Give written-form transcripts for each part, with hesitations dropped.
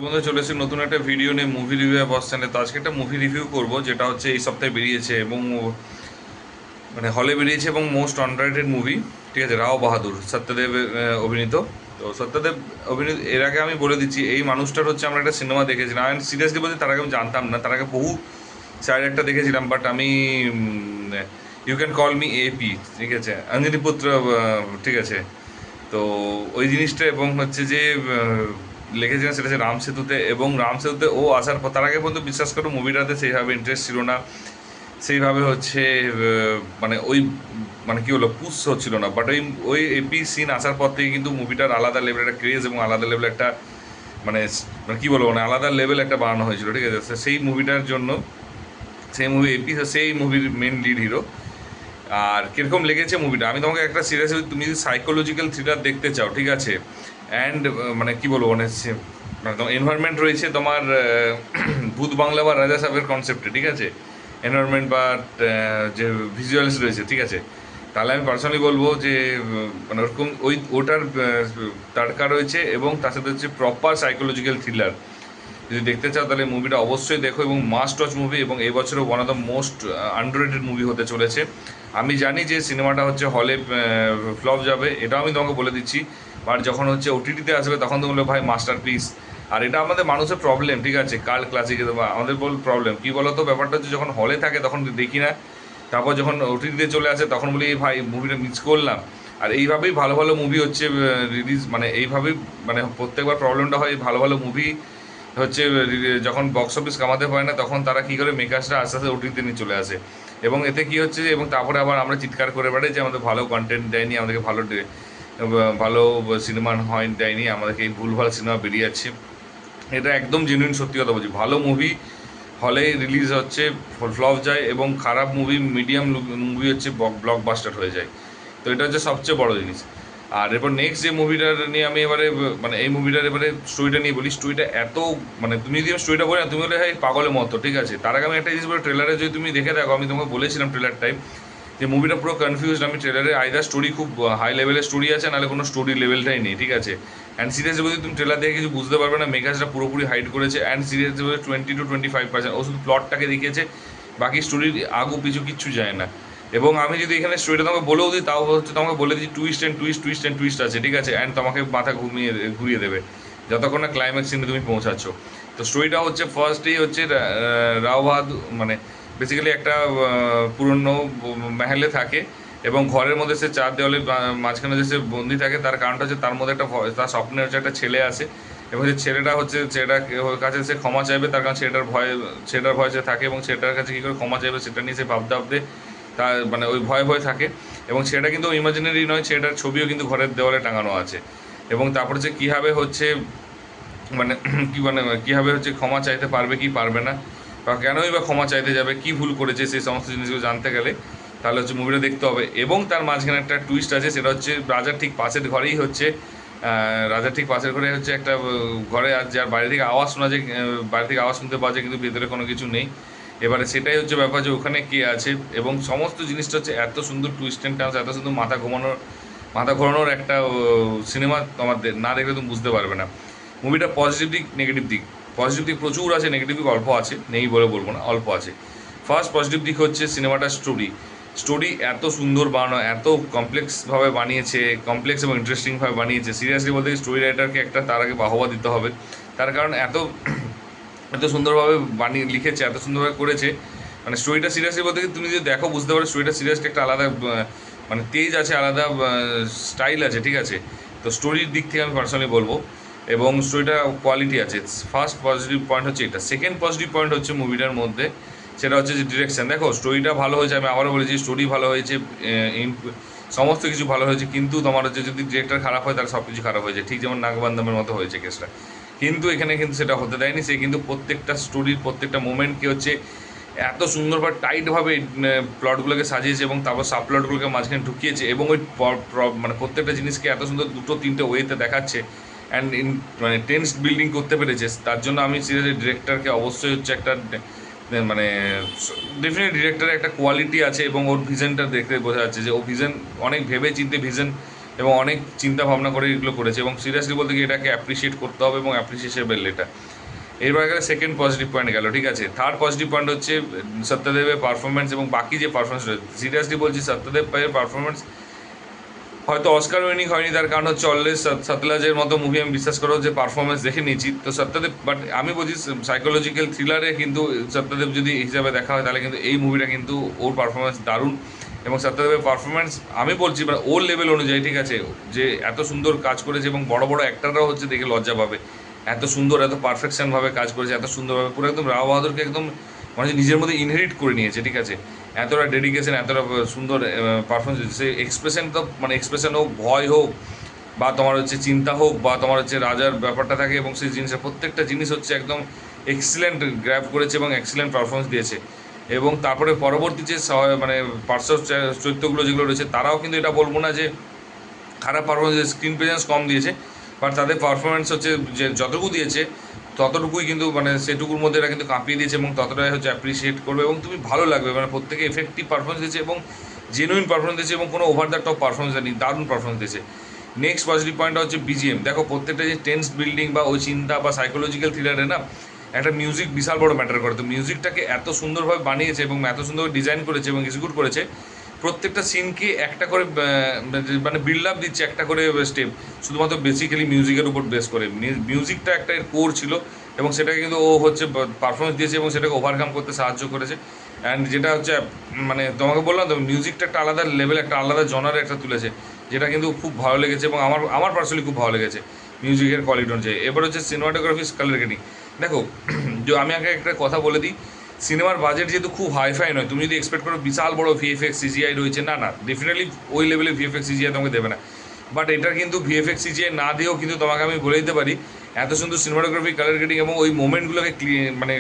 বন্ধু চলে এসেছি নতুন একটা ভিডিও নিয়ে মুভি রিভিউ বস চ্যানেলে। তো আজকে একটা মুভি রিভিউ করব যেটা হচ্ছে এই সপ্তাহে বেরিয়েছে এবং মানে হলে বেরিয়েছে এবং মোস্ট আন্ডাররেটেড মুভি, ঠিক আছে, রাও বাহাদুর, সত্যদেব অভিনীত। তো সত্যদেব অভিনীত, এর আগে আমি বলে দিচ্ছি এই মানুষটার হচ্ছে আমরা একটা সিনেমা দেখেছিলাম। আমি সিরিয়াসলি বলছি, তার আগে আমি জানতাম না, তার আগে বহু সাইড একটা দেখেছিলাম, বাট আমি you can call me AP, ঠিক আছে, অঞ্জলি পুত্র, ঠিক আছে। তো ওই জিনিসটা এবং হচ্ছে যে লিখেছিলেন সেটা হচ্ছে রাম সেতুতে, এবং রাম সেতুতে ও আসার পর তার আগে পর্যন্ত বিশ্বাস করো মুভিটাতে সেইভাবে ইন্টারেস্ট ছিল না, সেইভাবে হচ্ছে মানে ওই মানে কী বলবো পুশ হচ্ছিল না। বাট ওই ওই এপি সিন আসার পর থেকে কিন্তু মুভিটার আলাদা লেভেলের একটা ক্রেজ এবং আলাদা লেভেলের একটা মানে মানে কী বলবো মানে আলাদা লেভেল একটা বানানো হয়েছিল, ঠিক আছে। সেই মুভিটার জন্য সেই মুভি এপি, সেই মুভির মেন লিড হিরো। আর কীরকম লেগেছে মুভিটা, আমি তোমাকে একটা সিরিয়াসলি, তুমি যদি সাইকোলজিক্যাল থ্রিলার দেখতে চাও, ঠিক আছে, অ্যান্ড মানে কী বলবো মানে মানে তোমার এনভায়রনমেন্ট রয়েছে তোমার ভূত বাংলা বা রাজা সাহেবের কনসেপ্টে, ঠিক আছে, এনভায়রনমেন্ট বা যে ভিজুয়ালস রয়েছে, ঠিক আছে, তাহলে আমি পার্সোনালি বলবো যে মানে ওরকম ওটার তারকা রয়েছে এবং তার সাথে হচ্ছে প্রপার সাইকোলজিক্যাল থ্রিলার। যদি দেখতে চাও তাহলে মুভিটা অবশ্যই দেখো এবং মাস্ট ওয়াচ মুভি, এবং এই বছরও one of the most underrated movie হতে চলেছে। আমি জানি যে সিনেমাটা হচ্ছে হলে ফ্লপ যাবে, এটাও আমি তোমাকে বলে দিচ্ছি, বাট যখন হচ্ছে ওটিটিতে আসবে তখন তো বললো ভাই মাস্টার পিস। আর এটা আমাদের মানুষের প্রবলেম, ঠিক আছে, কাল ক্লাসিক আমাদের প্রবলেম কী বলতো, ব্যাপারটা হচ্ছে যখন হলে থাকে তখন দেখি না, তারপর যখন ওটিটিতে চলে আসে তখন বলি ভাই মুভিটা মিস করলাম। আর এইভাবেই ভালো ভালো মুভি হচ্ছে রিলিজ, মানে এইভাবেই মানে প্রত্যেকবার প্রবলেমটা হয়, ভালো ভালো মুভি হচ্ছে যখন বক্স অফিস কামাতে পারে না তখন তারা কী করে, মেকার্সরা আস্তে আস্তে ওটিতে নিয়ে চলে আসে, এবং এতে কী হচ্ছে যে এবং তারপরে আবার আমরা চিৎকার করে বেড়াই যে আমাদের ভালো কন্টেন্ট দেয়নি, আমাদেরকে ভালো ভালো সিনেমা হয় দেয়নি, আমাদেরকে এই ভুলভাল সিনেমা বেরিয়ে যাচ্ছে। এটা একদম জেনুইন সত্যি কথা বলছি, ভালো মুভি হলে রিলিজ হচ্ছে ফ্লপ যায় এবং খারাপ মুভি মিডিয়াম মুভি হচ্ছে ব্লকবাস্টার হয়ে যায়। তো এটা হচ্ছে সবচেয়ে বড় জিনিস। আর এরপর নেক্সট যে মুভিটার নিয়ে আমি এবারে মানে এই মুভিটার এবারে স্টোরিটা নিয়ে বলি, স্টোরিটা এত মানে তুমি যদি স্টোরিটা বলে না তুমি বলে হ্যাঁ পাগলের মতো, ঠিক আছে। তার আগে আমি একটা জিনিস বলে, ট্রেলারে যদি তুমি দেখে দেখো, আমি তোমাকে বলেছিলাম ট্রেলার টাইম যে মুভিটা পুরো কনফিউজড। আমি ট্রেলারে আইদার স্টোরি খুব হাই লেভেলের স্টোরি আছে, নাহলে কোনো স্টোরি লেভেলটাই নেই, ঠিক আছে। অ্যান্ড সিরিয়াসলি বলতে তুমি ট্রেলার দেখে কিছু বুঝতে পারবে না, মেকার্সটা পুরোপুরি হাইড করেছে। অ্যান্ড সিরিয়াসলি বলতে 20 to 25% ও শুধু প্লটটাকে দেখিয়েছে, বাকি স্টোরির আগু পিছু কিচ্ছু যায় না। এবং আমি যদি এখানে স্টোরিটা তোমাকে বলেও দিই তাও হচ্ছে তোমাকে বলে দিই twist and twist, twist and twist আছে, ঠিক আছে, অ্যান্ড তোমাকে মাথা ঘুরিয়ে দেবে যতক্ষণ না ক্লাইম্যাক্স সিনে তুমি পৌঁছাচ্ছ। তো স্টোরিটা হচ্ছে ফার্স্টেই হচ্ছে রাও বাহাদুর মানে বেসিক্যালি একটা পুরনো মহলে থাকে এবং ঘরের মধ্যে সে চার দেওয়ালের মাঝখানে যে সে বন্দি থাকে, তার কারণটা হচ্ছে তার মধ্যে একটা তার স্বপ্নে হচ্ছে একটা ছেলে আসে, এবং সেই ছেলেটা হচ্ছে ছেলেটার কাছে সে ক্ষমা চাইবে, তার কারণ ছেলেটার ভয় সে থাকে, এবং ছেলেটার কাছে কী করে ক্ষমা চাইবে সেটা নিয়ে সে ভাবতে ভাবতে তার মানে ওই ভয় ভয় থাকে। এবং সেটা কিন্তু ইমাজিনারি নয়, সেটার ছবিও কিন্তু ঘরের দেওয়ালে টাঙানো আছে। এবং তারপরে যে কীভাবে হচ্ছে মানে কী মানে কীভাবে হচ্ছে ক্ষমা চাইতে পারবে কি পারবে না, বা কেনই বা ক্ষমা চাইতে যাবে, কী ভুল করেছে, সেই সমস্ত জিনিসগুলো জানতে গেলে তাহলে হচ্ছে মুভিটা দেখতে হবে। এবং তার মাঝখানে একটা টুইস্ট আছে, সেটা হচ্ছে রাজার ঠিক পাশের ঘরেই হচ্ছে রাজার ঠিক পাশের ঘরে হচ্ছে একটা ঘরে যার বাইরে থেকে আওয়াজ শোনা যায়, বাইরে থেকে আওয়াজ শুনতে পাওয়া যায় কিন্তু ভেতরে কোনো কিছু নেই। এবারে সেটাই হচ্ছে ব্যাপার যে ওখানে কে আছে, এবং সমস্ত জিনিসটা হচ্ছে এত সুন্দর টুইস্ট অ্যান্ড টার্নস, এত সুন্দর মাথা ঘোরানোর একটা সিনেমা, তোমার না দেখলে তুমি বুঝতে পারবে না। মুভিটা পজিটিভ দিক নেগেটিভ দিক, পজিটিভ দিক প্রচুর আছে, নেগেটিভ দিক অল্প আছে, নেই বলে বলবো না, অল্প আছে। ফার্স্ট পজিটিভ দিক হচ্ছে সিনেমাটার স্টোরি এত সুন্দর বানানো, এত কমপ্লেক্সভাবে বানিয়েছে, কমপ্লেক্স এবং ইন্টারেস্টিংভাবে বানিয়েছে। সিরিয়াসলি বলতে স্টোরি রাইটারকে একটা তার আগে বাহবা দিতে হবে, তার কারণ এত এত সুন্দরভাবে বানিয়ে লিখেছে, এত সুন্দরভাবে করেছে। মানে স্টোরিটা সিরিয়াসলি বলতে তুমি যদি দেখো বুঝতে পারো স্টোরিটা সিরিয়াসলি একটা আলাদা মানে তেজ আছে, আলাদা স্টাইল আছে, ঠিক আছে। তো স্টোরির দিক থেকে আমি পার্সোনালি বলবো, এবং স্টোরিটা কোয়ালিটি আছে। ফার্স্ট পজিটিভ পয়েন্ট হচ্ছে এটা। সেকেন্ড পজিটিভ পয়েন্ট হচ্ছে মুভিটার মধ্যে, সেটা হচ্ছে যে ডিরেকশান। দেখো স্টোরিটা ভালো হয়েছে, আমি আবারও বলেছি স্টোরি ভালো হয়েছে, সমস্ত কিছু ভালো হয়েছে, কিন্তু তোমার হচ্ছে যদি ডিরেক্টর খারাপ হয় তাহলে সব কিছু খারাপ হয়েছে, ঠিক যেমন নাগবান্দামের মতো হয়েছে কেসটা। কিন্তু এখানে কিন্তু সেটা হতে দেয়নি, সে কিন্তু প্রত্যেকটা স্টোরির প্রত্যেকটা মোমেন্টকে হচ্ছে এত সুন্দর বা টাইটভাবে প্লটগুলোকে সাজিয়েছে, এবং তারপর সাব প্লটগুলোকে মাঝখানে ঢুকিয়েছে, এবং ওই মানে প্রত্যেকটা জিনিসকে এত সুন্দর দুটো তিনটে ওয়েতে দেখাচ্ছে, অ্যান্ড মানে টেন্স বিল্ডিং করতে পেরেছে। তার জন্য আমি সিরিয়াসলি ডিরেক্টরকে অবশ্যই হচ্ছে একটা মানে ডেফিনেট ডিরেক্টরের একটা কোয়ালিটি আছে, এবং ওর ভিশনটা দেখতে বোঝা যাচ্ছে যে ও ভিশন অনেক ভেবে চিন্তে ভিশন এবং অনেক চিন্তা ভাবনা করে এগুলো করেছে, এবং সিরিয়াসলি বলতে গিয়ে এটাকে অ্যাপ্রিসিয়েট করতে হবে এবং অ্যাপ্রিসিয়েবল এটা। এরপরে গেলে সেকেন্ড পজিটিভ পয়েন্ট গেল, ঠিক আছে। থার্ড পজিটিভ পয়েন্ট হচ্ছে সত্যদেবের পারফরমেন্স এবং বাকি যে পারফরমেন্স রয়েছে। সিরিয়াসলি বলছি, সত্যদেব ভাইয়ের পারফরমেন্স হয়তো অস্কার উইনিং হয়নি, তার কারণ হচ্ছে অলওয়েজ সতলাজের মতো মুভি আমি বিশ্বাস করো যে পারফরমেন্স দেখে নিয়েছি তো সত্যদেব, বাট আমি বলছি সাইকোলজিক্যাল থ্রিলারে কিন্তু সত্যদেব যদি হিসাবে দেখা হয় তাহলে কিন্তু এই মুভিটা কিন্তু ওর পারফরমেন্স দারুণ। এবং সত্যদেবের পারফরমেন্স আমি বলছি মানে ওর লেভেল অনুযায়ী, ঠিক আছে, যে এত সুন্দর কাজ করেছে এবং বড় বড় অ্যাক্টাররাও হচ্ছে দেখে লজ্জা পাবে, এত সুন্দর এত পারফেকশনভাবে কাজ করেছে, এত সুন্দরভাবে পুরো একদম রাও বাহাদুরকে একদম মানে নিজের মধ্যে ইনহেরিট করে নিয়েছে, ঠিক আছে। এতটা ডেডিকেশন, এতটা সুন্দর পারফরমেন্স, সে এক্সপ্রেশন তো মানে এক্সপ্রেশন হোক, ভয় হোক, বা তোমার হচ্ছে চিন্তা হোক, বা তোমার হচ্ছে রাজার ব্যাপারটা থাকে, এবং সেই জিনিসের প্রত্যেকটা জিনিস হচ্ছে একদম এক্সিলেন্ট গ্র্যাব করেছে এবং এক্সিলেন্ট পারফরমেন্স দিয়েছে। এবং তারপরে পরবর্তী যে মানে পার্শ্ব চরিত্রগুলো যেগুলো রয়েছে তারাও কিন্তু এটা বলবো না যে খারাপ পারফরমেন্স, স্ক্রিন প্রেজেন্স কম দিয়েছে, বাট তাদের পারফরমেন্স হচ্ছে যে যতটুকু দিয়েছে ততটুকুই কিন্তু মানে সেটুকুর মধ্যে এরা কিন্তু কাঁপিয়ে দিয়েছে এবং ততটাই হচ্ছে অ্যাপ্রিসিয়েট করবে এবং তুমি ভালো লাগবে, মানে প্রত্যেকে এফেক্টিভ পারফরমেন্স দিয়েছে এবং জেনুইন পারফরমেন্স দিয়েছে এবং কোনো ওভার দ্য টপ পারফরমেন্স দেয়নি, দারুণ পারফরমেন্স দিয়েছে। নেক্সট পজিটিভ পয়েন্টটা হচ্ছে বিজিএম। দেখো প্রত্যেকটা যে টেন্স বিল্ডিং বা ওই চিন্তা বা সাইকোলজিক্যাল থ্রিলারে না একটা মিউজিক বিশাল বড় ম্যাটার করে, তো মিউজিকটাকে এত সুন্দরভাবে বানিয়েছে এবং এত সুন্দরভাবে ডিজাইন করেছে এবং এক্সিকিউট করেছে, প্রত্যেকটা সিনকে একটা করে মানে বিল্ড আপ দিচ্ছে একটা করে স্টেপ, শুধুমাত্র বেসিক্যালি মিউজিকের উপর বেস করে। মিউজিকটা একটা এর কোর ছিল এবং সেটাকে কিন্তু ও হচ্ছে পারফরমেন্স দিয়েছে এবং সেটাকে ওভারকাম করতে সাহায্য করেছে। অ্যান্ড যেটা হচ্ছে মানে তোমাকে বললাম তো, মিউজিকটা একটা আলাদা লেভেল, একটা আলাদা জনারে একটা তুলেছে, যেটা কিন্তু খুব ভালো লেগেছে এবং আমার আমার পার্সোনালি খুব ভালো লেগেছে মিউজিকের কোয়ালিটি অনুযায়ী। এবার হচ্ছে সিনেমাটোগ্রাফি, কালার গ্রেডিং। দেখো যে আমি আগে একটা কথা বলে দিই, সিনেমার বাজেট যেহেতু খুব হাইফাই নয়, তুমি যদি এক্সপেক্ট করো বিশাল বড় ভিএফএক্স সিজিআই রয়েছে, না না, ডেফিনেটলি ওই লেভেলে ভিএফএক্স সিজিআই তোমাকে দেবে না। বাট এটার কিন্তু ভিএফএক্স সিজিআই না দিয়েও কিন্তু তোমাকে আমি বলে দিতে পারি এত সুন্দর সিনেমাটোগ্রাফি, কালার গ্রেডিং এবং ওই মোমেন্টগুলোকে মানে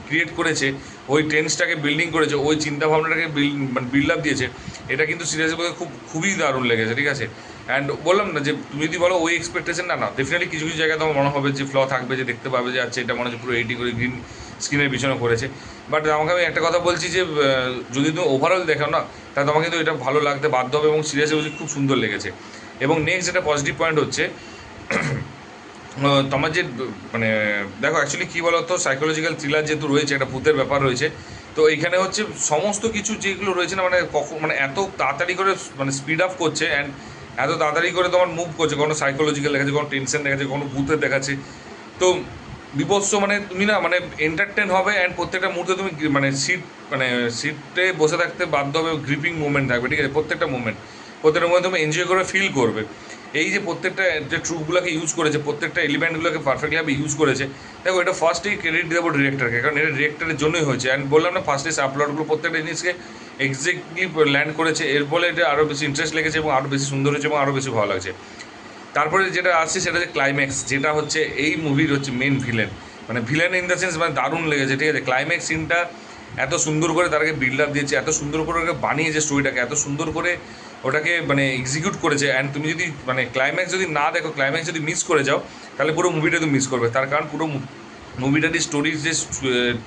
ক্রিয়েট করেছে, ওই টেন্সটাকে বিল্ডিং করেছে, ওই চিন্তাভাবনাটাকে মানে বিল্ড আপ দিয়েছে, এটা কিন্তু সিরিয়াসলি বলতে খুবই দারুণ লেগেছে, ঠিক আছে। অ্যান্ড বললাম না যে তুমি যদি বলো ওই এক্সপেকটেশন, না না, ডেফিনেটলি কিছু কিছু জায়গায় তোমার মনে হবে যে ফ্ল থাকবে, যে দেখতে পাবে যে আচ্ছা এটা মনে হচ্ছে পুরো এইটি করে গ্রিন স্ক্রিনের পিছনে করেছে। বাট আমাকে আমি একটা কথা বলছি যে যদি তুমি ওভারঅল দেখো না, তাহলে তোমাকে কিন্তু এটা ভালো লাগতে বাধ্য হবে এবং সিরিয়াসলি বলছি খুব সুন্দর লেগেছে। এবং নেক্সট যেটা পজিটিভ পয়েন্ট হচ্ছে তোমার যে মানে দেখো অ্যাকচুয়ালি কী বলতো, সাইকোলজিক্যাল থ্রিলার যেহেতু রয়েছে, একটা ভূতের ব্যাপার রয়েছে, তো এইখানে হচ্ছে সমস্ত কিছু যেগুলো রয়েছে না মানে কখন মানে এত তাড়াতাড়ি করে মানে স্পিড আপ করছে অ্যান্ড এত তাড়াতাড়ি করে তোমার মুভ করছে, কোনো সাইকোলজিক্যাল দেখাচ্ছে, কোনো টেনশন দেখাচ্ছে, কোনো ভূতের দেখাচ্ছে, তো বিভৎস মানে তুমি না মানে এন্টারটেন হবে অ্যান্ড প্রত্যেকটা মুহূর্তে তুমি মানে সিটে বসে থাকতে বাধ্য হবে, গ্রিপিং মুভমেন্ট থাকবে, ঠিক আছে। প্রত্যেকটা মুভমেন্ট তুমি এনজয় করে ফিল করবে। এই যে প্রত্যেকটা যে ট্রুপগুলোকে ইউজ করেছে, প্রত্যেকটা এলিমেন্টগুলোকে পারফেক্টলিভাবে ইউজ করেছে। দেখো এটা ফার্স্টেই ক্রেডিট দেবো ডিরেক্টরকে, কারণ এটা ডিরেক্টরের জন্যই হয়েছে। অ্যান্ড বললাম না ফার্স্টে আপলোডগুলো প্রত্যেকটা জিনিসকে এক্স্যাক্টলি ল্যান্ড করেছে, এর ফলে এটা আরও বেশি ইন্টারেস্ট লেগেছে এবং আরও বেশি সুন্দর হয়েছে এবং আরও বেশি ভালো লাগছে। তারপরে যেটা আসছে সেটা হচ্ছে ক্লাইম্যাক্স, যেটা হচ্ছে এই মুভির হচ্ছে মেন ভিলেন, মানে ভিলেন ইন দ্য সেন্স মানে দারুণ লেগেছে, ঠিক আছে। ক্লাইম্যাক্স সিনটা এত সুন্দর করে তাদেরকে বিল্ড আপ দিয়েছে, এত সুন্দর করে ওটাকে বানিয়েছে, স্টোরিটাকে এত সুন্দর করে ওটাকে মানে এক্সিকিউট করেছে। অ্যান্ড তুমি যদি মানে ক্লাইম্যাক্স যদি না দেখো, ক্লাইম্যাক্স যদি মিস করে যাও, তাহলে পুরো মুভিটা তুমি মিস করবে। তার কারণ পুরো মুভিটার স্টোরির যে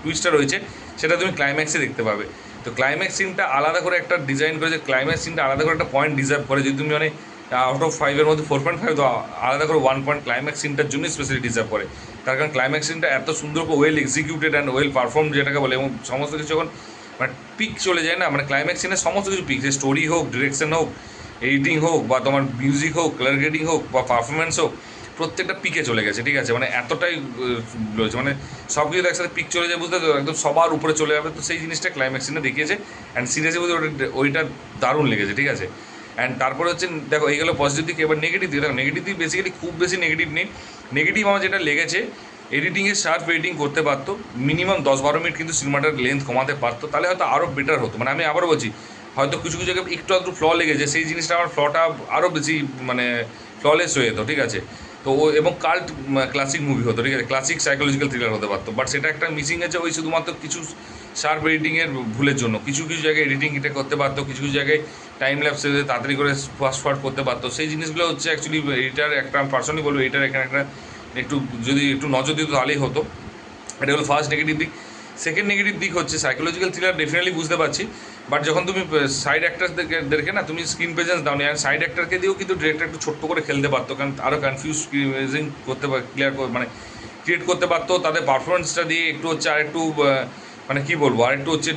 টুইস্টটা রয়েছে সেটা তুমি ক্লাইম্যাক্সে দেখতে পাবে। তো ক্লাইম্যাক্স সিনটা আলাদা করে একটা ডিজাইন করেছে, ক্লাইম্যাক্স সিনটা আলাদা করে একটা পয়েন্ট ডিজার্ভ করে, যদি তুমি মানে আউট অফ 5-এর মধ্যে 4.5 তো আলাদা করে 1 পয়েন্ট ক্লাইম্যাক্স সিনটার জন্য স্পেশালি ডিজার্ভ করে। তার কারণ ক্লাইম্যাক্স সিনটা এত সুন্দর করে well executed and well perform যেটাকে বলে, এবং সমস্ত কিছু যখন মানে পিক চলে যায় না, মানে ক্লাইম্যাক্স সিনের সমস্ত কিছু পিক, যে স্টোরি হোক, ডিরেকশন হোক, এডিটিং হোক, বা তোমার মিউজিক হোক, কালার গ্রেডিং হোক, বা পারফরমেন্স হোক, প্রত্যেকটা পিকে চলে গেছে, ঠিক আছে। মানে এতটাই রয়েছে, মানে সব কিছু একসাথে পিক চলে যায়, বুঝতে তো একদম সবার উপরে চলে যাবে, তো সেই জিনিসটা ক্লাইম্যাক্স সিনে দেখিয়েছে। অ্যান্ড সিরিয়াসলি বলতে ওইটা দারুণ লেগেছে, ঠিক আছে। অ্যান্ড তারপরে হচ্ছে দেখো এই গেলো পজিটিভ দিক, এবার নেগেটিভ দিক। দেখো নেগেটিভ দিক বেসিক্যালি খুব বেশি নেগেটিভ নেই। নেগেটিভ আমার যেটা লেগেছে, এডিটিংয়ে শার্প এডিটিং করতে পারতো, মিনিমাম 10-12 মিনিট কিন্তু সিনেমাটার লেন্থ কমাতে পারতো, তাহলে হয়তো আরও বেটার হতো। মানে আমি আবারও বলছি, হয়তো কিছু কিছু জায়গায় একটু আধটু ফ্ল লেগেছে, সেই জিনিসটা আমার ফ্লটা আরও বেশি মানে ফ্ললেস হয়ে যেত, ঠিক আছে। তো ও এবং কাল্ট ক্লাসিক মুভি হতো, ঠিক আছে, ক্লাসিক সাইকোলজিক্যাল থ্রিলার হতে পারতো, বাট সেটা একটা মিসিং আছে ওই শুধুমাত্র কিছু শার্প এডিটিংয়ের ভুলের জন্য। কিছু কিছু জায়গায় এডিটিং এটা করতে পারতো, কিছু কিছু জায়গায় টাইম ল্যাপসে তাড়াতাড়ি করে ফাস্ট ফরওয়ার্ড করতে পারতো, সেই জিনিসগুলো হচ্ছে অ্যাকচুয়ালি এটার একটা আমি পার্সোনালি বলবো এটার এখানে একটা একটু যদি একটু নজর দিত তাহলেই হতো। এটা হলো ফার্স্ট নেগেটিভ দিক। সেকেন্ড নেগেটিভ দিক হচ্ছে সাইকোলজিক্যাল থ্রিলার ডেফিনেটলি বুঝতে পারছি, বাট যখন তুমি সাইড অ্যাক্টারদেরকে না তুমি স্ক্রিন প্রেজেন্স দাও নি, আর সাইড অ্যাক্টারকে দিয়েও কিন্তু ডিরেক্টর একটু ছোট্ট করে খেলতে পারতো, কারণ আরও কনফিউজিং করতে মানে ক্রিয়েট করতে পারতো, তাদের পারফরমেন্সটা দিয়ে একটু হচ্ছে আর একটু মানে কী বলবো, আর একটু হচ্ছে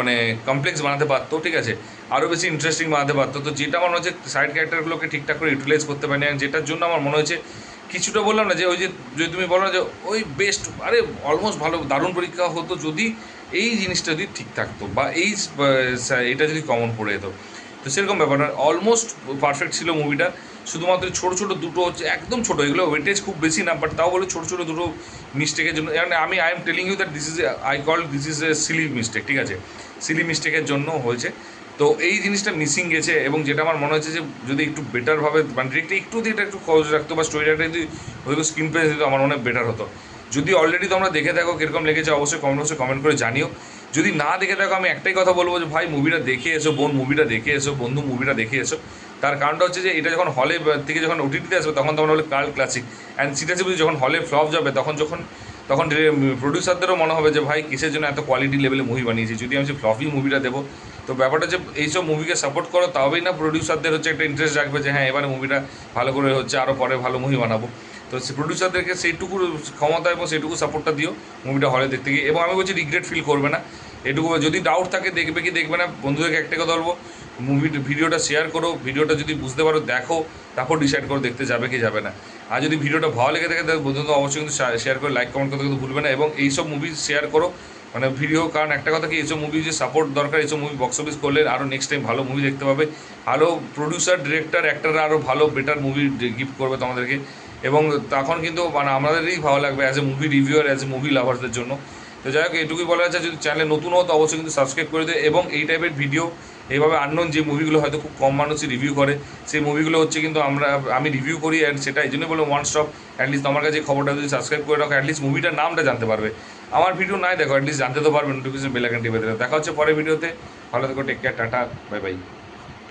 মানে কমপ্লেক্স বানাতে পারতো, ঠিক আছে, আরও বেশি ইন্টারেস্টিং বানাতে পারতো। তো যেটা আমার মনে হচ্ছে সাইড ক্যারেক্টারগুলোকে ঠিকঠাক করে ইউটিলাইজ করতে পারেনি, আর যেটার জন্য আমার মনে হয়েছে কিছুটা বললাম না যে ওই যে যদি তুমি বলো না যে ওই বেস্ট, আরে অলমোস্ট ভালো দারুণ পরীক্ষা হতো যদি এই জিনিসটা যদি ঠিক থাকতো, বা এই এটা যদি কমন পড়ে যেত। তো সেরকম ব্যাপার না, অলমোস্ট পারফেক্ট ছিল মুভিটা। শুধুমাত্র ছোটো ছোটো দুটো হচ্ছে একদম ছোটো, এগুলো ওয়েটেজ খুব বেশি না, বাট তাও বলে ছোটো ছোটো দুটো মিস্টেকের জন্য, মানে I am telling you that this is a silly mistake, ঠিক আছে, সিলি মিস্টেকের জন্য হয়েছে। তো এই জিনিসটা মিসিং গেছে, এবং যেটা আমার মনে হচ্ছে যে যদি একটু বেটারভাবে মানে ডিরেক্টর একটু দিয়ে এটা একটু খরচ রাখতো, বা স্টোরিটা যদি হয়তো স্ক্রিন প্লে দিত, আমার মনে হয় বেটার হতো। যদি অলরেডি তোমরা দেখে থাকো কীরকম লেগেছে অবশ্যই কমেন্ট করে জানিও। যদি না দেখে থাকো আমি একটাই কথা বলবো যে ভাই মুভিটা দেখে এসো, মুভিটা দেখে এসো, বন্ধু মুভিটা দেখে এসো। তার কারণটা হচ্ছে যে এটা যখন হলে থেকে যখন ওটিটিতে আসবে তখন হলে কাল্ট ক্লাসিক, অ্যান্ড সিরিয়াসলি বুঝি যখন হলে ফ্লপ যাবে তখন তখন প্রডিউসারদেরও মনে হবে যে ভাই কিসের জন্য এত কোয়ালিটি লেভেলে মুভি বানিয়েছি, যদি আমি ফ্লপই মুভিটা দেবো। তো ব্যাপারটা হচ্ছে এইসব মুভিকে সাপোর্ট করো, তবেই না প্রডিউসারদের হচ্ছে একটা ইন্টারেস্ট রাখবে যে হ্যাঁ এবারে মুভিটা ভালো করে হচ্ছে, আরও পরে ভালো মুভি বানাবো। তো প্রডিউসারদেরকে সেইটুকু ক্ষমতা এবং সেইটুকু সাপোর্টটা দিও মুভিটা হলে দেখতে গিয়ে। এবং আমি বলছি রিগ্রেট ফিল করবে না, এটুকু যদি ডাউট থাকে দেখবে কি দেখবে না, বন্ধুদেরকে একটা কথা বলবো, ভিডিওটা শেয়ার করো, ভিডিওটা যদি বুঝতে পারো দেখো, তারপর ডিসাইড করো দেখতে যাবে কি যাবে না। আর যদি ভিডিওটা ভালো লেগে থাকে তাহলে বন্ধুদের অবশ্যই কিন্তু শেয়ার করে লাইক কমেন্ট করতে কিন্তু ভুলবে না, এবং এইসব মুভি শেয়ার করো মানে ভিডিও, কারণ একটা কথা কি এইসব মুভি যে সাপোর্ট দরকার, এইসব মুভি বক্স অফিস করলে আরও নেক্সট টাইম ভালো মুভি দেখতে পাবে, ভালো প্রডিউসার ডিরেক্টর অ্যাক্টররা আরও ভালো বেটার মুভি গিফট করবে তোমাদেরকে, এবং তখন কিন্তু মানে আমাদেরই ভালো লাগবে as a movie reviewer, as a movie লাভারদের জন্য। তো যাই হোক এটুকুই বলা যাচ্ছে, যদি চ্যানেলে নতুন হতো অবশ্যই কিন্তু সাবস্ক্রাইব করে দেয়, এবং এই টাইপের ভিডিও এইভাবে আননোন যে মুভিগুলো হয়তো খুব কম মানুষই রিভিউ করে, সেই মুভিগুলো হচ্ছে কিন্তু আমি রিভিউ করি, অ্যান্ড সেটা এই জন্যই বলবো ওয়ান স্টপ। অ্যাটলিস্ট আমার কাছে খবরটা যদি সাবস্ক্রাইব করে রাখো, অ্যাটলিস্ট মুভিটার নামটা জানতে পারবে। আমার ভিডিও নাই দেখো, অ্যাটলিস্ট জানতে তো পারবে, নোটিফিকেশন বেল আইকনটি বেঁধে দেবে। দেখা হচ্ছে পরের ভিডিওতে, ভালো থেকো, take care, tata, bye by.